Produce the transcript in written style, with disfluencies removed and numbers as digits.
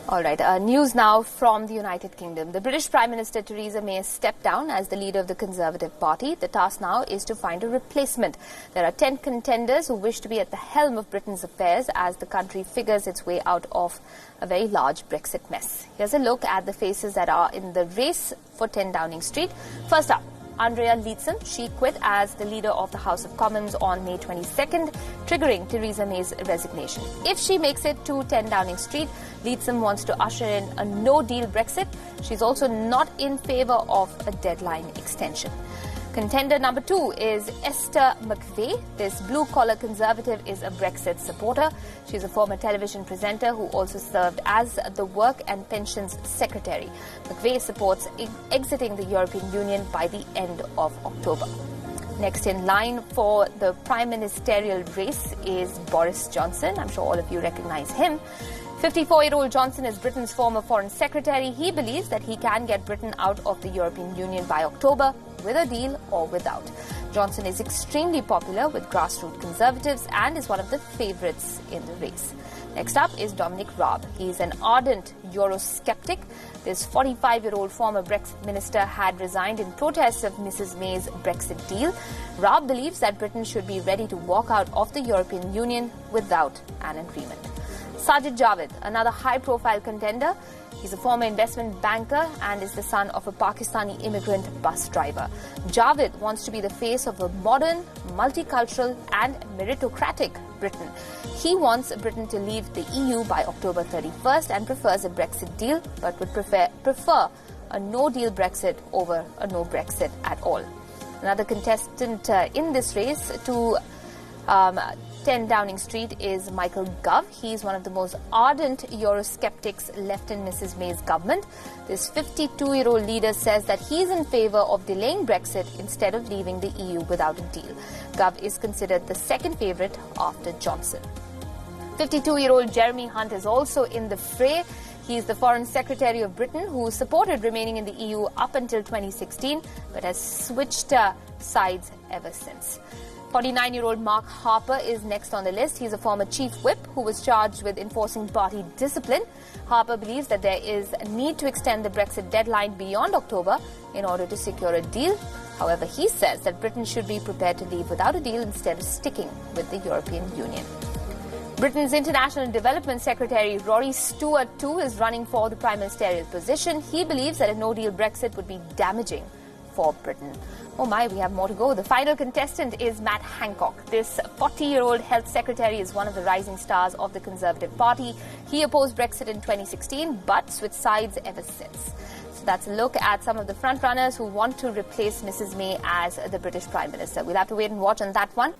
All right, news now from the United Kingdom. The British Prime Minister Theresa May has stepped down as the leader of the Conservative Party. The task now is to find a replacement. There are 10 contenders who wish to be at the helm of Britain's affairs as the country figures its way out of a very large Brexit mess. Here's a look at the faces that are in the race for 10 Downing Street. First up, Andrea Leadsom. She quit as the leader of the House of Commons on May 22nd, triggering Theresa May's resignation. If she makes it to 10 Downing Street, Leadsom wants to usher in a no-deal Brexit. She's also not in favour of a deadline extension. Contender number 2 is Esther McVey. This blue-collar Conservative is a Brexit supporter. She's a former television presenter who also served as the Work and Pensions Secretary. McVey supports exiting the European Union by the end of October. Next in line for the prime ministerial race is Boris Johnson. I'm sure all of you recognize him. 54-year-old Johnson is Britain's former foreign secretary. He believes that he can get Britain out of the European Union by October, with a deal or without. Johnson is extremely popular with grassroots Conservatives and is one of the favourites in the race. Next up is Dominic Raab. He is an ardent Eurosceptic. This 45-year-old former Brexit minister had resigned in protest of Mrs May's Brexit deal. Raab believes that Britain should be ready to walk out of the European Union without an agreement. Sajid Javid, another high-profile contender. He's a former investment banker and is the son of a Pakistani immigrant bus driver. Javid wants to be the face of a modern, multicultural and meritocratic Britain. He wants Britain to leave the EU by October 31st and prefers a Brexit deal, but would prefer a no-deal Brexit over a no Brexit at all. Another contestant in this race to 10 Downing Street is Michel Guff. He's one of the most ardent Eurosceptics left in Mrs May's government. This 52-year-old leader says that he's in favour of delaying Brexit instead of leaving the EU without a deal. Guff is considered the second favourite after Johnson. 52-year-old Jeremy Hunt is also in the fray. He is the Foreign Secretary of Britain who supported remaining in the EU up until 2016 but has switched sides ever since. 49-year-old Mark Harper is next on the list. He's a former chief whip who was charged with enforcing party discipline. Harper believes that there is a need to extend the Brexit deadline beyond October in order to secure a deal. However, he says that Britain should be prepared to leave without a deal instead of sticking with the European Union. Britain's International Development Secretary Rory Stewart too is running for the prime ministerial position. He believes that a no-deal Brexit would be damaging for Britain. Oh my, we have more to go. The final contestant is Matt Hancock. This 40-year-old health secretary is one of the rising stars of the Conservative Party. He opposed Brexit in 2016 but switched sides ever since. So that's a look at some of the frontrunners who want to replace Mrs May as the British Prime Minister. We'll have to wait and watch on that one.